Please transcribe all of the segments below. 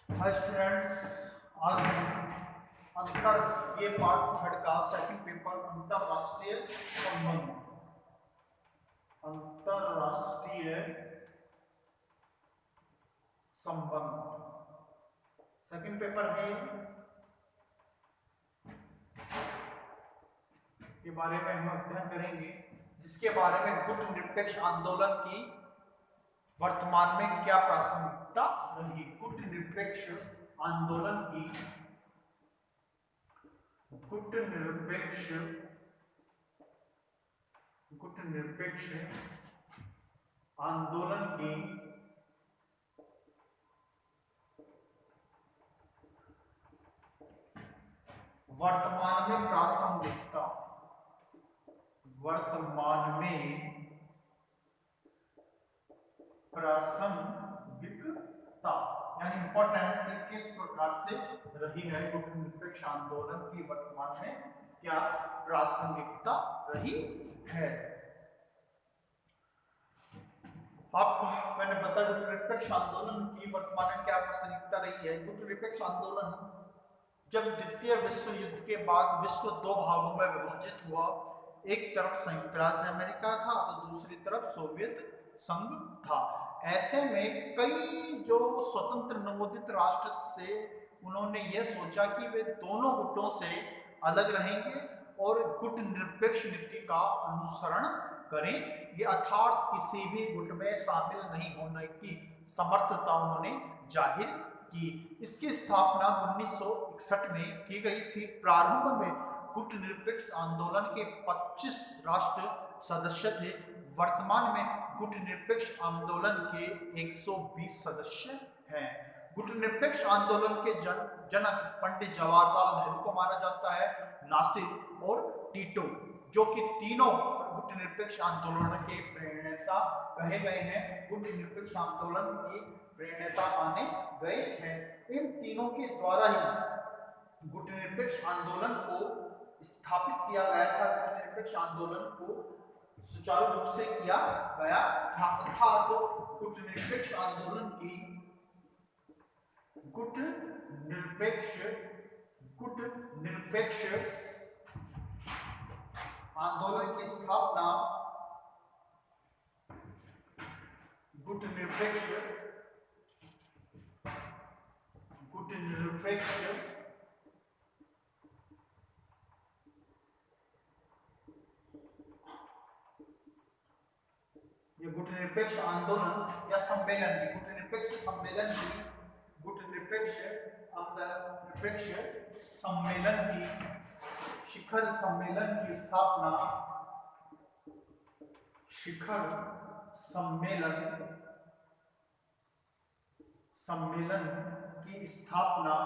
Hi students, आज हम ये पार्ट थर्ड का सेकंड पेपर अंतरराष्ट्रीय संबंध सेकंड पेपर है। के बारे में हम अध्ययन करेंगे, जिसके बारे में गुट निरपेक्ष आंदोलन की वर्तमान में क्या प्रासंगिकता रही। गुट निरपेक्ष आंदोलन की गुट निरपेक्ष आंदोलन की वर्तमान में प्रासंगिकता यानी इंपॉर्टेंस किस प्रकार से रही है। गुट निरपेक्ष आंदोलन की वर्तमान में क्या प्रासंगिकता रही है। आपको मैंने बताया गुट निरपेक्ष आंदोलन की वर्तमान में क्या प्रासंगिकता रही है। गुट निरपेक्ष आंदोलन जब द्वितीय विश्व युद्ध के बाद विश्व दो भागों में विभाजित हुआ, एक तरफ संयुक्त राज्य अमेरिका था तो दूसरी तरफ सोवियत संघ था। ऐसे में कई जो स्वतंत्र नवोदित राष्ट्र से उन्होंने यह सोचा कि वे दोनों गुटों से अलग रहेंगे और गुट निरपेक्ष नीति का अनुसरण करेंगे, अर्थात किसी भी गुट में शामिल नहीं होने की समर्थता उन्होंने जाहिर की। इसकी स्थापना 1961 में की गई थी। प्रारंभ में गुट निरपेक्ष आंदोलन के 25 राष्ट्र सदस्य थे। वर्तमान में गुट निरपेक्ष आंदोलन के 120 सदस्य हैं। गुट निरपेक्ष आंदोलन के जनक पंडित जवाहरलाल नेहरू को माना जाता है। नासिर और टीटो, जो कि तीनों गुट निरपेक्ष आंदोलन के प्रणेता कहे गए हैं, गुट निरपेक्ष आंदोलन की प्रणेता माने गए हैं। इन तीनों के द्वारा ही गुट निरपेक्ष आंदोलन को स्थापित किया गया था। गुट निरपेक्ष आंदोलन को सुचारू रूप से किया गया था, अर्थात गुट निरपेक्ष आंदोलन की गुट निरपेक्ष आंदोलन की स्थापना गुट निरपेक्ष ये गुट निरपेक्ष आंदोलन या सम्मेलन की गुट निरपेक्ष सम्मेलन की शिखर सम्मेलन की स्थापना सम्मेलन की स्थापना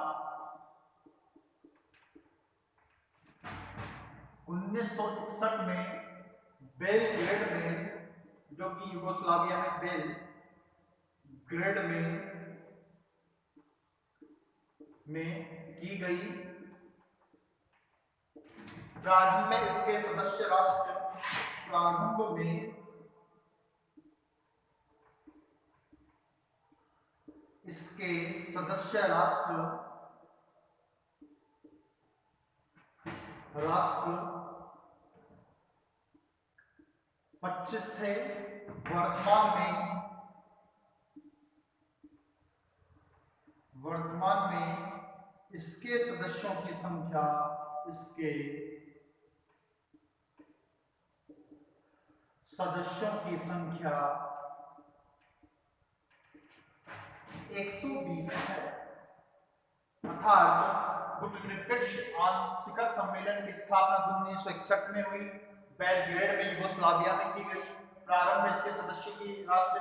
1961 में बेलग्रेड में, जो कि यूगोस्लाविया में बेलग्रेड में की गई। प्रारंभ में इसके सदस्य राष्ट्र राष्ट्र 25 थे। वर्तमान में इसके सदस्यों की संख्या 120 है। अर्थात गुट निरपेक्ष शिखर सम्मेलन की स्थापना 1961 में हुई, बेलग्रेड में यूगोस्लाविया में की गई। प्रारंभ में इसके सदस्य की राष्ट्र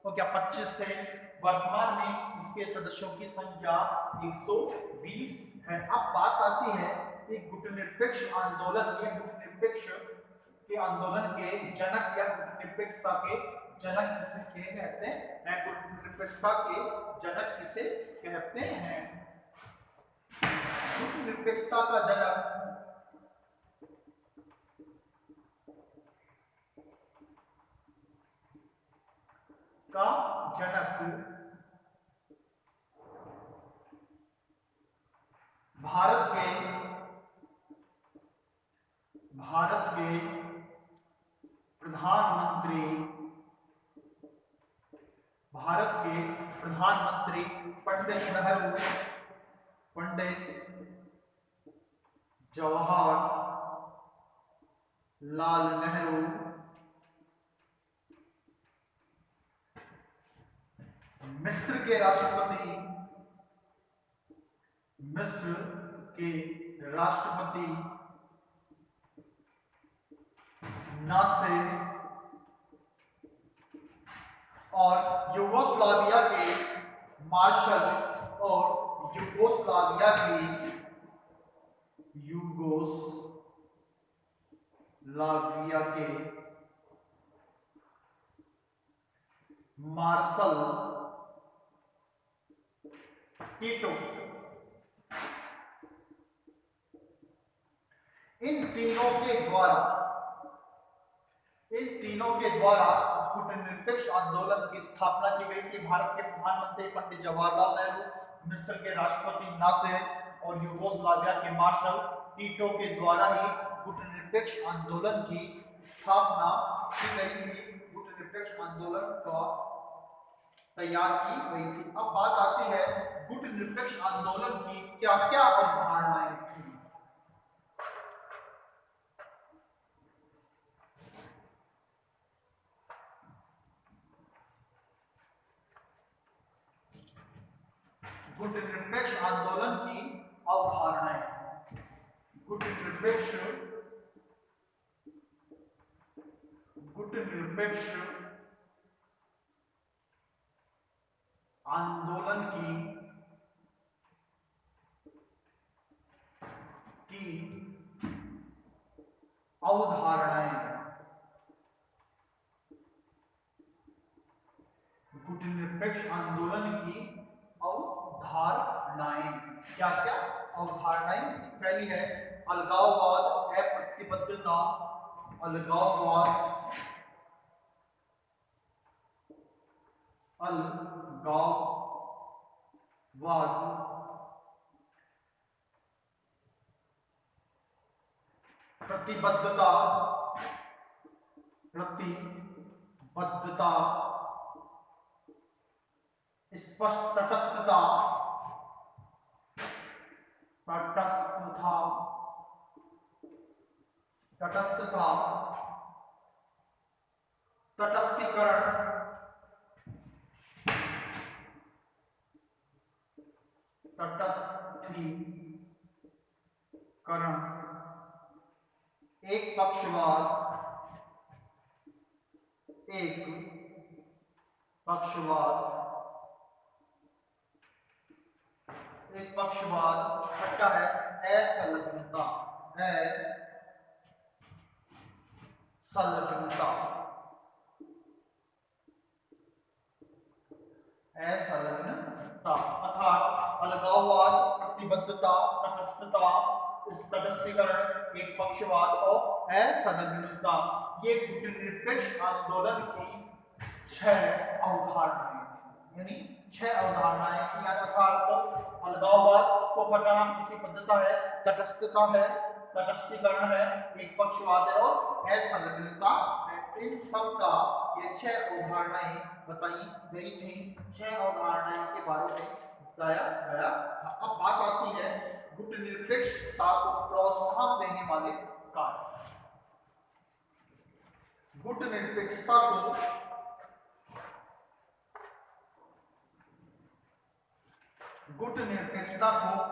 125 थे। वर्तमान में इसके सदस्यों की संख्या 120 है। अब बात आती है कि गुट निरपेक्ष आंदोलन या गुट निरपेक्ष के आंदोलन के जनक या गुट निरपेक्षता के जनक किसे कहते हैं। गुट निरपेक्षता के जनक किसे कहते हैं। गुट निरपेक्षता का जनक भारत के प्रधानमंत्री पंडित जवाहरलाल नेहरू मिस्र के राष्ट्रपति नासेर और यूगोस्लाविया के मार्शल और यूगोस्लाविया के मार्शल टीटो। इन तीनों के द्वारा गुटनिरपेक्ष आंदोलन की स्थापना की गई थी। भारत के प्रधानमंत्री पंडित जवाहरलाल नेहरू, मिस्र के राष्ट्रपति नासेर और यूगोस्लाविया के मार्शल टीटो के द्वारा ही गुटनिरपेक्ष आंदोलन की स्थापना की गई थी। गुटनिरपेक्ष आंदोलन का तैयार की गई थी। अब बात आती है गुटनिरपेक्ष आंदोलन की क्या क्या अवधारणाएं थी। गुटनिरपेक्ष आंदोलन की अवधारणाएं। गुटनिरपेक्ष आंदोलन की अवधारणाएं। गुटनिरपेक्ष आंदोलन की अवधारणाएं क्या क्या अवधारणाएं? पहली है अलगाववाद, अप्रतिबद्धता, प्रतिबद्धता, स्पष्ट तटस्थता, तटस्थीकरण, एक पक्षवाद, छठा है असंलग्नता, अर्थात अलगाववाद, प्रतिबद्धता, तटस्थता, तटस्थीकरण, एक पक्षवाद और असंलग्नता, ये गुटनिरपेक्ष आंदोलन की 6 अवधारणाएं थी। यानी 6 अवधारणाएं थी। अर्थात अलगाववाद को हटाना, प्रतिबद्धता है, तटस्थता है, तटस्थीकरण है, एक पक्षवाद है और असंलग्नता है। इन सब का ये 6 अवधारणाएं बताई गई थी। 6 अवधारणाएं के बारे में बताया गया। अब बात आती है गुटनिरपेक्षता को प्रोत्साहन देने वाले कारक। गुटनिरपेक्षता को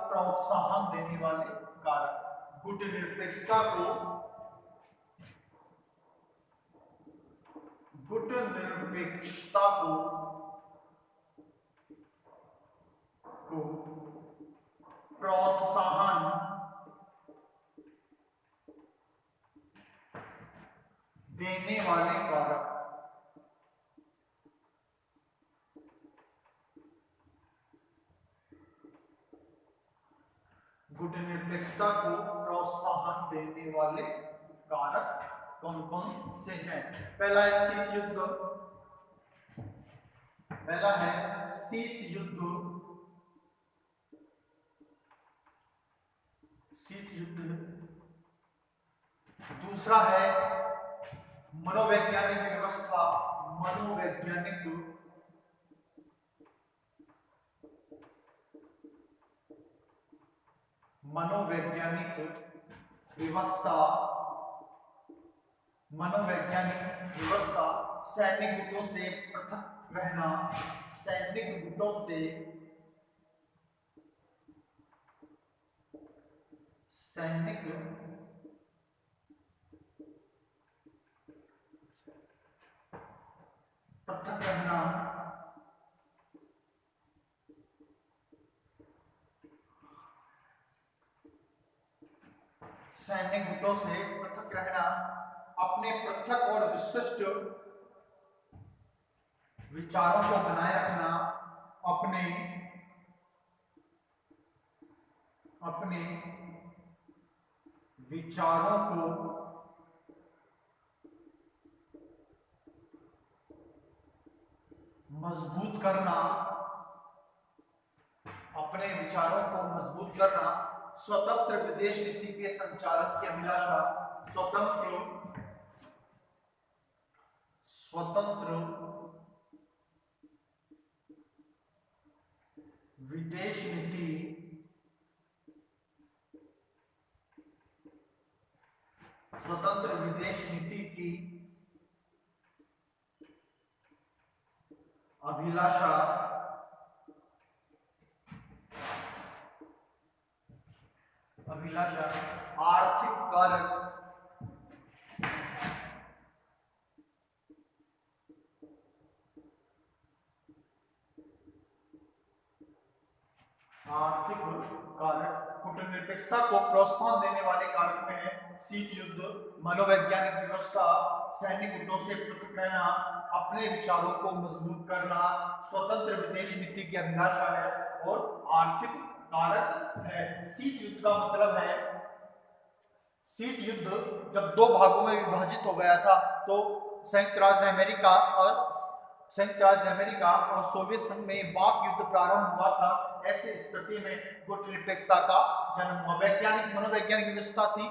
प्रोत्साहन देने वाले कारक। गुटनिरपेक्षता को प्रोत्साहन देने वाले कारक। गुटनिरपेक्षता को प्रोत्साहन देने वाले कारक कौन कौन से हैं? पहला है शीत युद्ध, दूसरा है मनोवैज्ञानिक व्यवस्था, मनोवैज्ञानिक मनोवैज्ञानिक व्यवस्था, मनोवैज्ञानिक व्यवस्था सैन्य गुटों से पृथक रहना, सैनिक गुटों से सैनिक पृथक रहना, सैन्य गुटों से पृथक रहना, अपने पृथक और विशिष्ट विचारों को बनाए रखना, अपने अपने विचारों को मजबूत करना, अपने विचारों को मजबूत करना, स्वतंत्र विदेश नीति के संचालन की अभिलाषा, स्वतंत्र विदेश नीति, स्वतंत्र विदेश नीति की अभिलाषा, आर्थिक कारक, कूटनीतिकता को प्रोत्साहन देने वाले कारक में है शीत युद्ध, मनोवैज्ञानिक व्यवस्था, सैन्य गुटों से पृथक रहना, अपने विचारों को मजबूत करना, स्वतंत्र विदेश नीति की अभिलाषा है और आर्थिक कारक है। शीत युद्ध का मतलब है, शीत युद्ध जब दो भागों में विभाजित हो गया था तो संयुक्त राज्य अमेरिका और सोवियत संघ में वाक युद्ध प्रारंभ हुआ था। ऐसे स्थिति में गुटनिरपेक्षता का जन्म हुआ। मनोवैज्ञानिक व्यवस्था थी।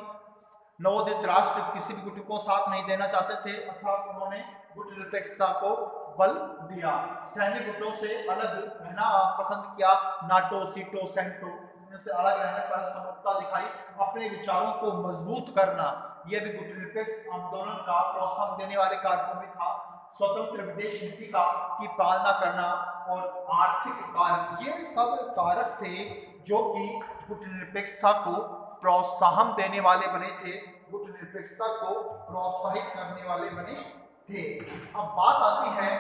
नवोदित राष्ट्र किसी भी गुट को साथ नहीं देना चाहते थे, अर्थात उन्होंने गुटनिरपेक्षता को बल दिया। सैन्य गुटों से अलग रहना पसंद किया, नाटो, सीटो, सेंटो से अलग रहने पर समता दिखाई। अपने विचारों को मजबूत करना, यह भी गुटनिरपेक्ष आंदोलन का प्रोत्साहन देने वाले कारकों में था। स्वतंत्र विदेश नीति की पालना करना और आर्थिक कारक, ये सब कारक थे जो कि गुटनिरपेक्षता को प्रोत्साहन देने वाले बने थे, गुटनिरपेक्षता को प्रोत्साहित करने वाले बने थे। अब बात आती है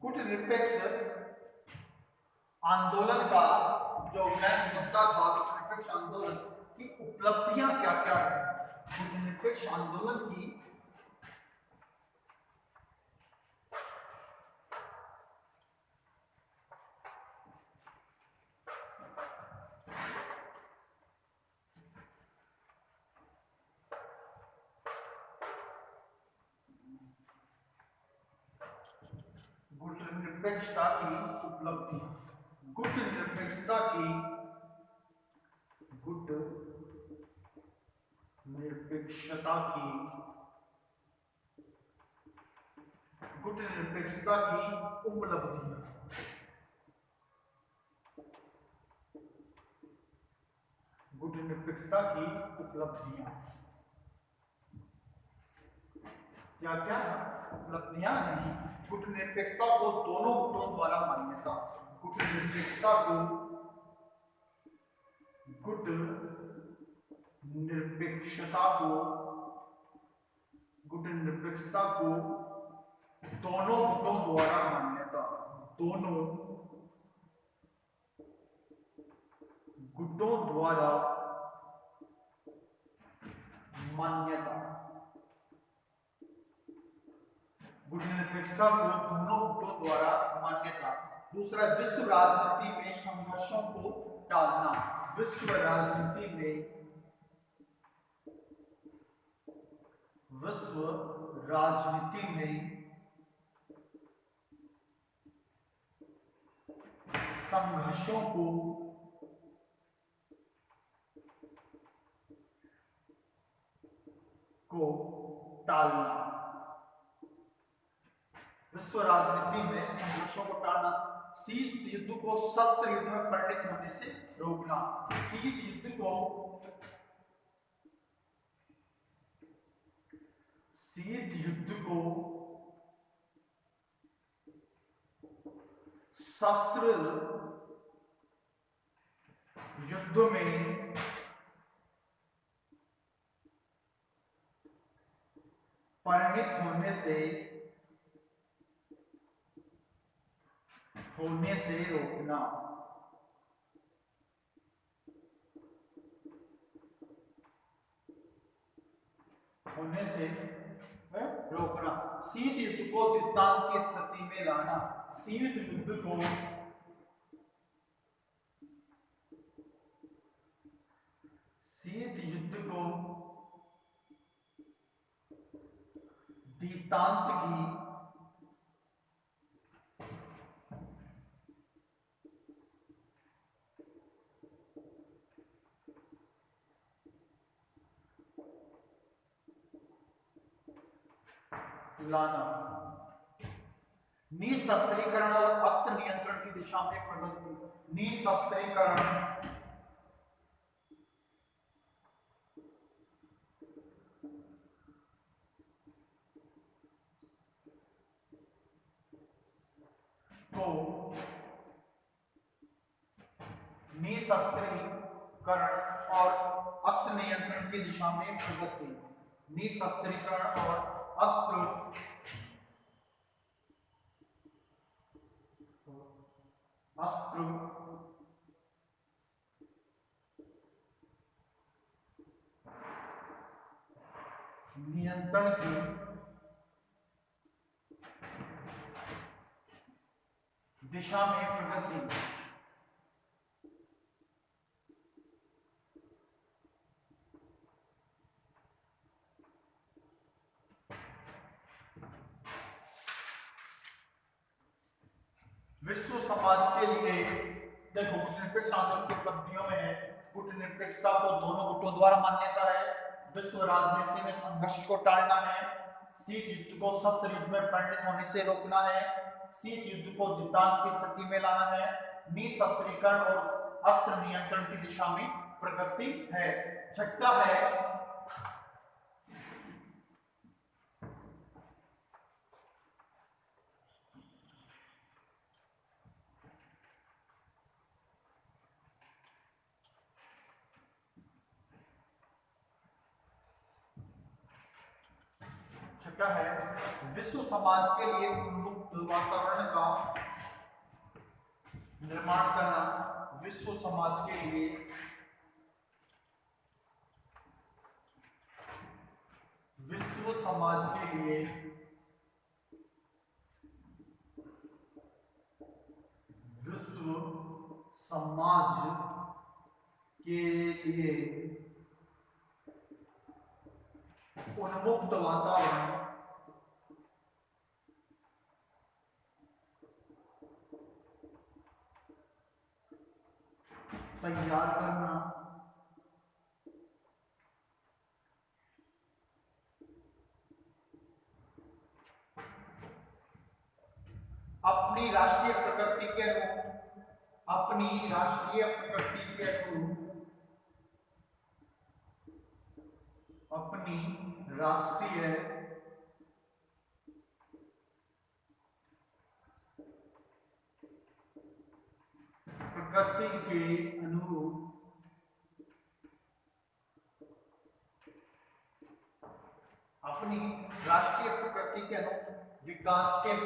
गुटनिरपेक्ष आंदोलन का, जो मेन मुद्दा था गुटनिरपेक्ष आंदोलन की उपलब्धियां क्या क्या है। गुटनिरपेक्ष आंदोलन की गुटनिरपेक्षता की उपलब्धि, गुटनिरपेक्षता की उपलब्धियां, गुटनिरपेक्षता की उपलब्धियां क्या क्या उपलब्धियां नहीं। गुटनिरपेक्षता को दोनों गुटों द्वारा मान्यता, गुटनिरपेक्षता को दोनों गुटों द्वारा मान्यता, दोनों गुटों द्वारा मान्यता, गुटनिरपेक्षता को दोनों गुटों द्वारा मान्यता। दूसरा, विश्व राजनीति में संघर्षों को टालना, विश्व राजनीति में संघर्षों को को टालना। विश्व राजनीति में संघर्षों को टालना। शीत युद्ध को शस्त्र युद्ध में परिणत होने से रोकना। शीत युद्ध को शस्त्र युद्ध में परिणत होने से रोकना। होने से रोकना। शीत युद्ध को दृष्टांत की स्थिति में लाना। शीत युद्ध को दृष्टांत की लाना। निशस्त्रीकरण और अस्त्र नियंत्रण की दिशा में प्रगति। निशस्त्रीकरण और अस्त्र नियंत्रण की दिशा में प्रगति। निशस्त्रीकरण और अस्त्र नियंत्रण की दिशा में प्रगति। विश्व समाज के लिए देखो, कूटनीतिक आंदोलन की उपलब्धियों में है कूटनीतिकता को दोनों गुटों द्वारा मान्यता है, विश्व राजनीति में संघर्ष को टालना है, शीत युद्ध को शस्त्र युद्ध में परिणत होने से रोकना है, शीत युद्ध को दृष्टांत की स्थिति में लाना है, निशस्त्रीकरण और अस्त्र नियंत्रण की दिशा में प्रगति है। छठा है विश्व समाज के लिए उन्मुक्त वातावरण का निर्माण करना। विश्व समाज के लिए विश्व समाज के लिए उन्मुक्त वातावरण तैयार करना। अपनी राष्ट्रीय प्रकृति के अनुरूप अपनी राष्ट्रीय प्रकृति के अनुरूप विकास के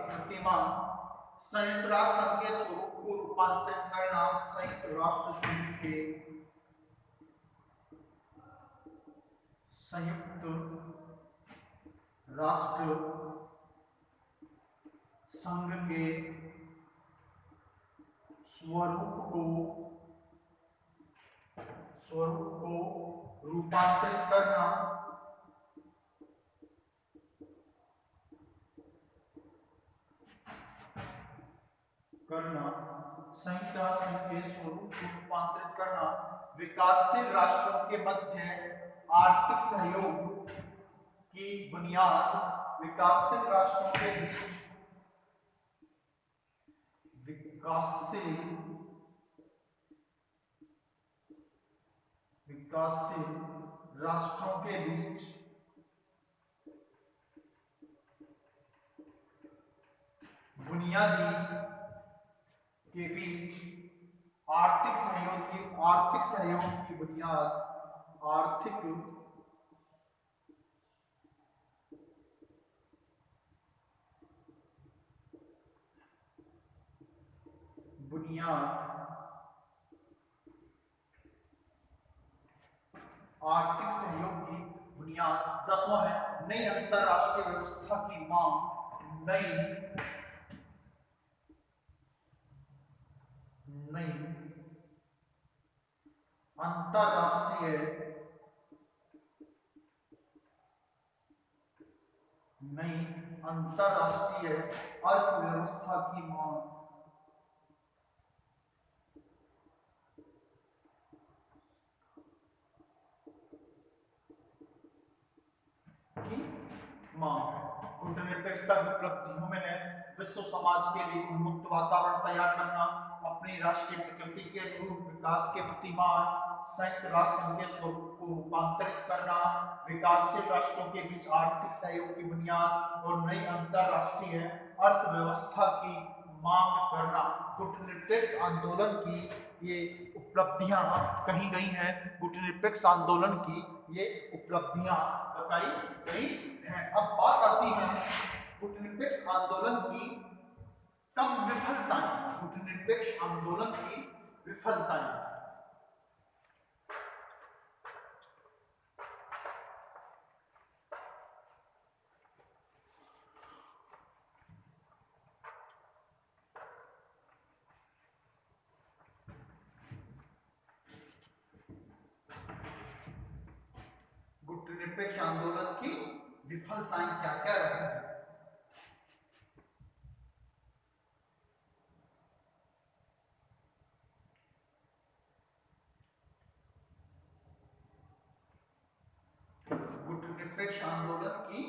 प्रतिमान संयुक्त राष्ट्र संघ के स्वरूप को रूपांतरित करना। संयुक्त राष्ट्र संघ के स्वरूप को रूपांतरित करना। करना, संयुक्त राष्ट्र संघ के स्वरूप को रूपांतरित करना, विकासशील राष्ट्रों के मध्य आर्थिक सहयोग की बुनियाद, विकासशील राष्ट्रों के बीच विकासशील राष्ट्रों के बीच बुनियादी के बीच आर्थिक सहयोग की बुनियाद, आर्थिक बुनियाद, आर्थिक सहयोग की बुनियाद। 10वां है नई अंतरराष्ट्रीय व्यवस्था की मांग, नई अंतरराष्ट्रीय अर्थव्यवस्था की मांग, कूटनीतिकता की उपलब्धियों में है विश्व समाज के लिए उन्मुक्त वातावरण तैयार करना, अपनी राष्ट्रीय प्रकृति के अनुरूप विकास के प्रतिमान, संयुक्त राष्ट्र संघ के स्वरूप को रूपांतरित करना, विकासशील राष्ट्रों के बीच आर्थिक सहयोग की बुनियाद और नई अंतरराष्ट्रीय अर्थव्यवस्था की मांग करना। कूटनीतिक आंदोलन की ये उपलब्धियां कही गई हैं, कूटनीतिक आंदोलन की ये उपलब्धियां बताई गई हैं। अब बात आती है कूटनीतिक आंदोलन की कम विफलताएं, कूटनीतिक आंदोलन की विफलताएं। कूटनीतिक आंदोलन की विफलताएं क्या क्या रही हैं? कूटनीतिक आंदोलन की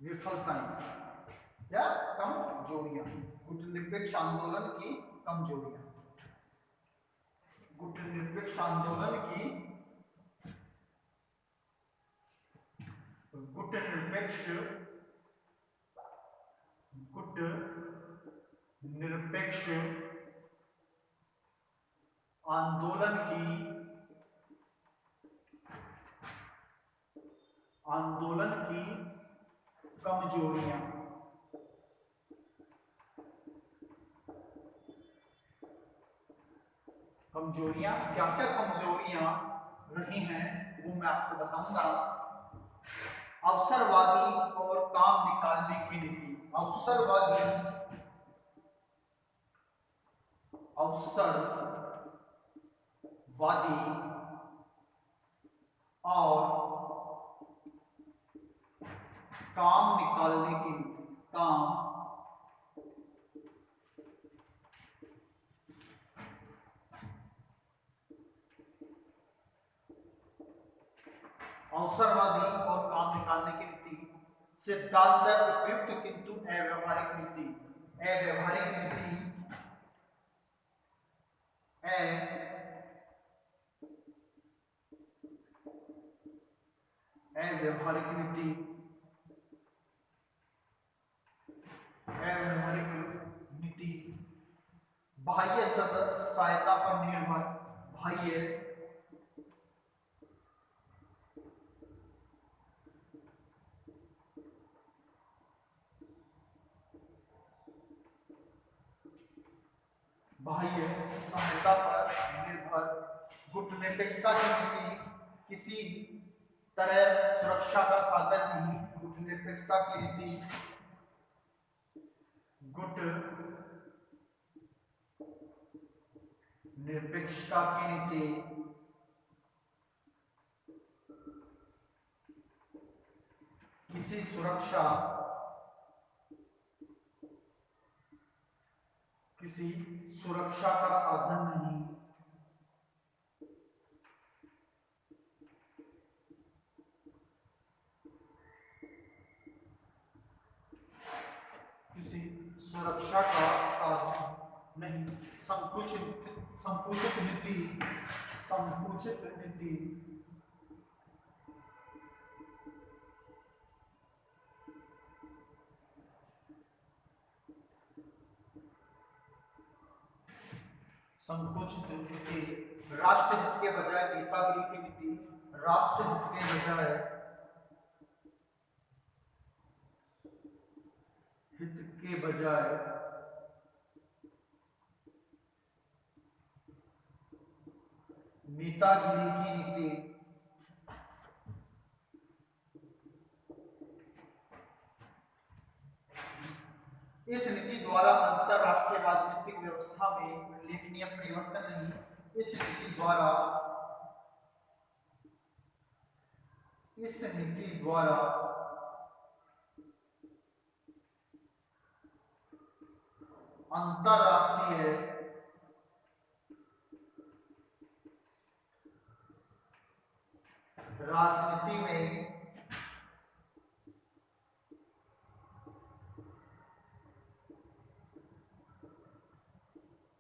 विफलताएं या कमजोरियां, कूटनीतिक आंदोलन की कमजोरियां, कूटनीतिक आंदोलन की गुटनिरपेक्ष आंदोलन की कमजोरियां, क्या क्या कमजोरियां रही हैं वो मैं आपको बताऊंगा। अवसरवादी और काम निकालने की नीति, अवसरवादी और काम निकालने की नीति, अवसरवादी और काम निकालने की नीति, सिद्धांत उपयुक्त किंतु अव्यवहारिक नीति, अव्यवहारिक नीति, अव्यवहारिक नीति, अव्यवहारिक नीति, बाह्य सहायता पर निर्भर, बाह्य सहायता पर निर्भर, गुटनिरपेक्षता की नीति, किसी तरह सुरक्षा का साधन नहीं, गुटनिरपेक्षता की नीति, गुटनिरपेक्षता की नीति, किसी सुरक्षा किसी सुरक्षा का साधन नहीं, किसी सुरक्षा का साधन नहीं। संकुचित संकुचित नीति, संकुचित नीति संकुचित नीति राष्ट्रहित के बजाय नेतागिरी की नीति, राष्ट्रहित के बजाय हित के बजाय नेतागिरी की नीति, इस नीति द्वारा अंतरराष्ट्रीय राजनीतिक व्यवस्था में उल्लेखनीय परिवर्तन नहीं। इस नीति द्वारा अंतरराष्ट्रीय राजनीति में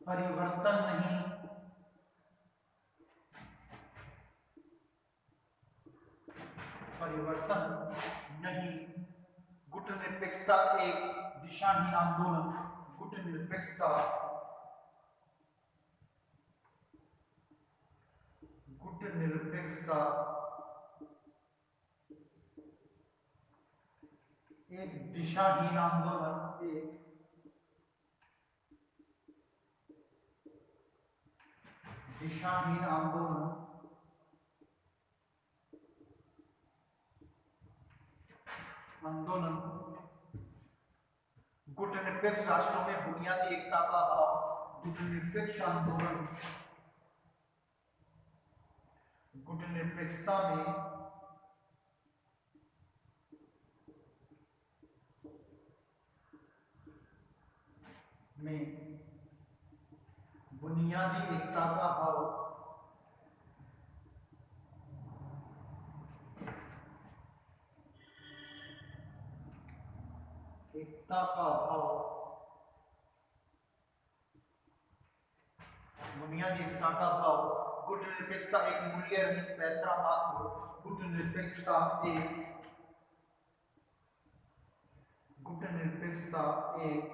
परिवर्तन नहीं, गुटनिरपेक्षता एक दिशाहीन आंदोलन, गुटनिरपेक्षता एक दिशाहीन आंदोलन, एक दिशाहीन आंदोलन गुटनिरपेक्ष राष्ट्रों में बुनियादी एकता का अभाव, गुटनिरपेक्ष आंदोलन गुटनिरपेक्षता में बुनियादी एकता का अभाव, बुनियादी एकता का अभाव। गुटनिरपेक्षता एक मूल्य रहित पैंतरा मात्र, गुटनिरपेक्षता एक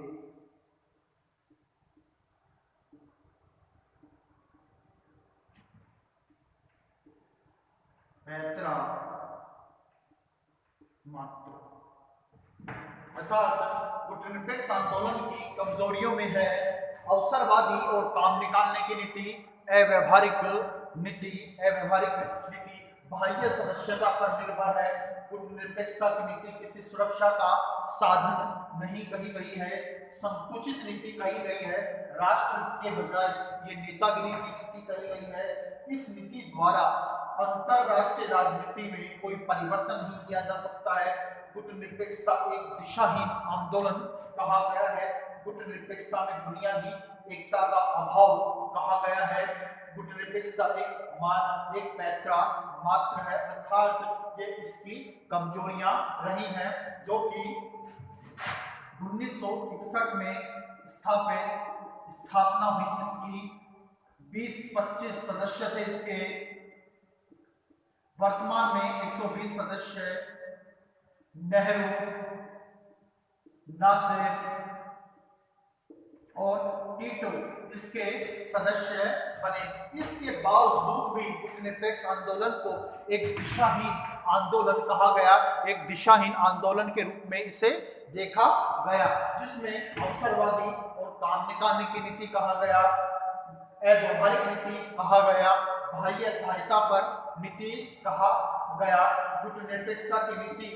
पैंतरा मात्र, अर्थात गुटनिरपेक्ष आंदोलन की कमजोरियों में है अवसरवादी और काम निकालने की नीति, अव्यवहारिक नीति, बाह्य सदस्यता पर निर्भर है। गुटनिरपेक्षता की नीति किसी सुरक्षा का साधन नहीं कही गई है, संकुचित नीति कही गई है, राष्ट्रहित के बजाय ये नेतागिरी की नीति कही गई है। इस नीति द्वारा अंतरराष्ट्रीय राजनीति में कोई परिवर्तन नहीं किया जा सकता है। गुटनिरपेक्षता एक दिशाहीन आंदोलन कहा गया है, गुटनिरपेक्षता में बुनियादी एकता का अभाव कहा गया है, गुटनिरपेक्षता एक पैंतरा मात्र है, अर्थात ये इसकी कमजोरियां रही हैं, जो कि 1961 में स्थापना हुई, जिसकी 20-25 सदस्य थे। इसके वर्तमान में 120 सदस्य नेहरू, नासिर और टीटो इसके सदस्य बने। इसके बावजूद भी गुटनिरपेक्ष आंदोलन को एक दिशाहीन आंदोलन कहा गया, एक दिशाहीन आंदोलन के रूप में इसे देखा गया, जिसमें अवसरवादी और काम निकालने की नीति कहा गया, अव्यवहारिक नीति कहा गया, बाह्य सहायता पर नीति कहा गया। गुटनिरपेक्षता की नीति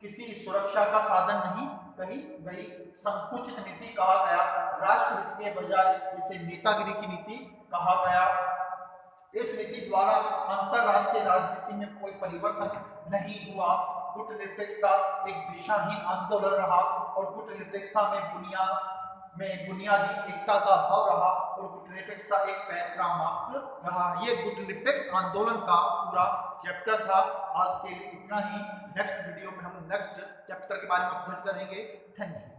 किसी सुरक्षा का साधन नहीं कही गई, संकुचित नीति कहा गया, राष्ट्रहित के बजाय इसे नेतागिरी की नीति कहा गया। इस नीति द्वारा अंतरराष्ट्रीय राजनीति में कोई परिवर्तन नहीं हुआ। गुटनिरपेक्षता एक दिशाहीन आंदोलन रहा और गुटनिरपेक्षता में में बुनियादी एकता का अभाव रहा और गुटनिरपेक्षता एक पैंतरा मात्र रहा। ये गुटनिरपेक्ष आंदोलन का पूरा चैप्टर था। आज के लिए इतना ही। नेक्स्ट वीडियो में हम नेक्स्ट चैप्टर के बारे में अध्ययन करेंगे। Thank you.